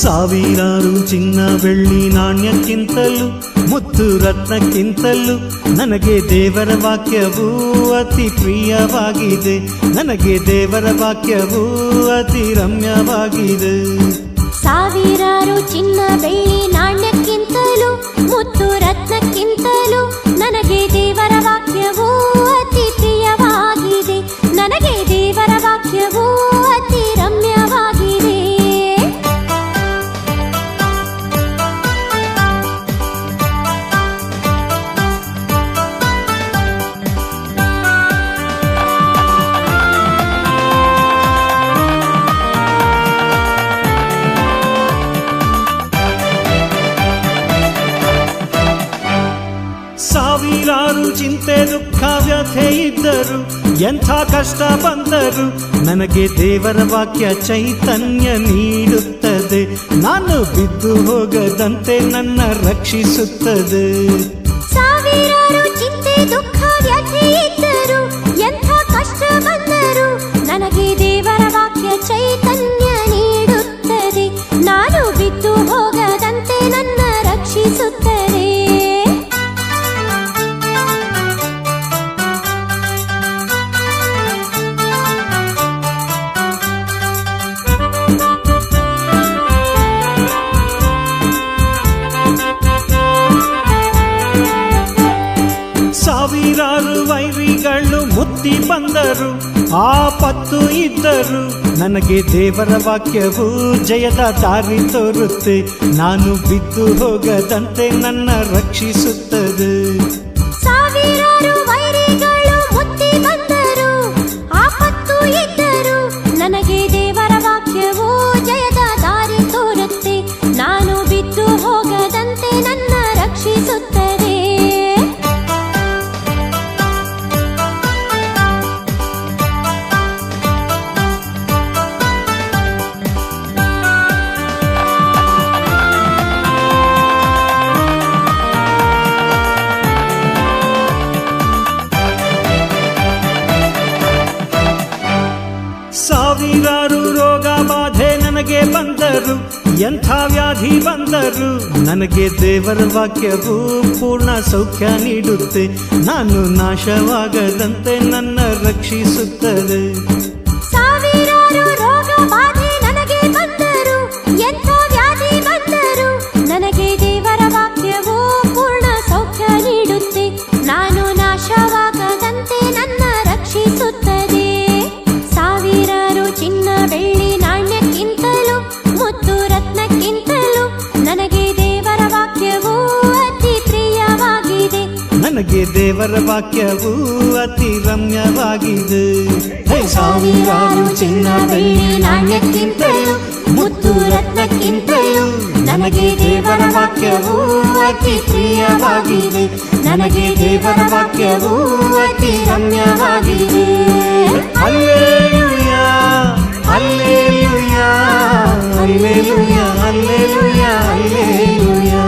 ಸಾವಿರಾರು ಚಿನ್ನ ಬೆಳ್ಳಿ ನಾಣ್ಯಕ್ಕಿಂತಲೂ ಮುತ್ತು ರತ್ನಕ್ಕಿಂತಲೂ ನನಗೆ ದೇವರ ವಾಕ್ಯವೂ ಅತಿ ಪ್ರಿಯವಾಗಿದೆ. ನನಗೆ ದೇವರ ವಾಕ್ಯವೂ ಅತಿ ರಮ್ಯವಾಗಿದೆ. ಸಾವಿರಾರು ಚಿನ್ನ ಬೆಳ್ಳಿ ನಾಣ್ಯಕ್ಕಿಂತಲೂ ಮುತ್ತು ರತ್ನಕ್ಕಿಂತಲೂ ನನಗೆ ದೇವರ ವಾಕ್ಯವೂ ಅತಿ ಪ್ರಿಯವಾಗಿದೆ. ನನಗೆ ದೇವರ ವಾಕ್ಯವೂ ಅತಿ ರಮ್ಯವಾಗಿದೆ. ಸಾವಿರಾರು ಚಿಂತೆ ದುಃಖ ವ್ಯಥೆ ಇದ್ದರು, ಎಂಥ ಕಷ್ಟ ಬಂದರು, ನನಗೆ ದೇವರ ವಾಕ್ಯ ಚೈತನ್ಯ ನೀಡುತ್ತದೆ. ನಾನು ಬಿದ್ದು ಹೋಗದಂತೆ ನನ್ನ ರಕ್ಷಿಸುತ್ತದೆ. ಸಾವಿರಾರು ಚಿಂತೆ ದುಃಖ ವ್ಯಥೆ ಇದ್ದರು, ಎಂಥ ಕಷ್ಟ ಬಂದರು, ನನಗೆ ದೇವರ ವಾಕ್ಯ ಚೈತನ್ಯ ನೀಡುತ್ತದೆ. ನಾನು ಬಿದ್ದು ಹೋಗದಂತೆ ನನ್ನ ರಕ್ಷಿಸುತ್ತದೆ. ಸಾವಿರಾರು ವೈರಿಗಳು ಮುತ್ತಿ ಬಂದರು, ಆಪತ್ತು ಇದ್ದರು, ನನಗೆ ದೇವರ ವಾಕ್ಯವು ಜಯದ ದಾರಿ ತೋರುತ್ತೆ. ನಾನು ಬಿದ್ದು ಹೋಗದಂತೆ ನನ್ನ ರಕ್ಷಿಸುತ್ತದೆ. ಸಾವಿರಾರು ವೈರಿಗಳು ಮುತ್ತಿ ಬಂದರು, ಆಪತ್ತು ಇದ್ದರು, ನನಗೆ ದೇವರ ವಾಕ್ಯವು ಜಯದ ದಾರಿ ತೋರುತ್ತೆ. ನಾನು ಬಿದ್ದು ಹೋಗದಂತೆ ನನ್ನ ರಕ್ಷಿಸುತ್ತದೆ. ಸಾವಿರಾರು ರೋಗ ಬಾಧೆ ನನಗೆ ಬಂದರು, ಎಂಥ ವ್ಯಾಧಿ ಬಂದರು, ನನಗೆ ದೇವರ ವಾಕ್ಯವು ಪೂರ್ಣ ಸೌಖ್ಯ ನೀಡುತ್ತೆ. ನಾನು ನಾಶವಾಗದಂತೆ ನನ್ನ ರಕ್ಷಿಸುತ್ತದೆ. ಸಾವಿರಾರು ರೋಗ ಬಾಧೆ ನನಗೆ ಬಂದರು, ಎಂಥ ವ್ಯಾಧಿ ಬಂದರು, ನನಗೆ ದೇವರ ವಾಕ್ಯವು ಪೂರ್ಣ ಸೌಖ್ಯ ನೀಡುತ್ತೆ. ನಾನು ನಾಶವಾಗದಂತೆ ನನ್ನ ರಕ್ಷಿಸುತ್ತದೆ. ಸಾವಿರಾರು ಚಿನ್ನ ಬೆಳ್ಳಿ ನಾಣ್ಯಕ್ಕಿಂತಲೂ ಮುತ್ತು ರತ್ನಕ್ಕಿಂತಲೂ ನನಗೆ ದೇವರ ವಾಕ್ಯವೂ ಅತಿ ಪ್ರಿಯವಾಗಿದೆ. ನನಗೆ ದೇವರ ವಾಕ್ಯವು ಅತಿ ರಮ್ಯವಾಗಿದೆ. ಸಾವಿರಾರು ಚಿನ್ನ ಬೆಳ್ಳಿ ನಾಣ್ಯಕ್ಕಿಂತಲೂ ಮುತ್ತು ರತ್ನಕ್ಕಿಂತಲೂ ನನಗೆ ದೇವರ ವಾಕ್ಯವು ಅತಿ ಪ್ರಿಯವಾಗಿದೆ. ನನಗೆ ದೇವರ ವಾಕ್ಯವು ಅತಿ ರಮ್ಯವಾಗಿದೆ. Hallelujah hallelujah hallelujah hallelujah hallelujah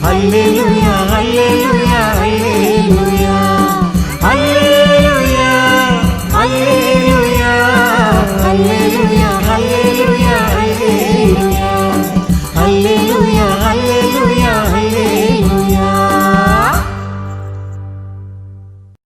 hallelujah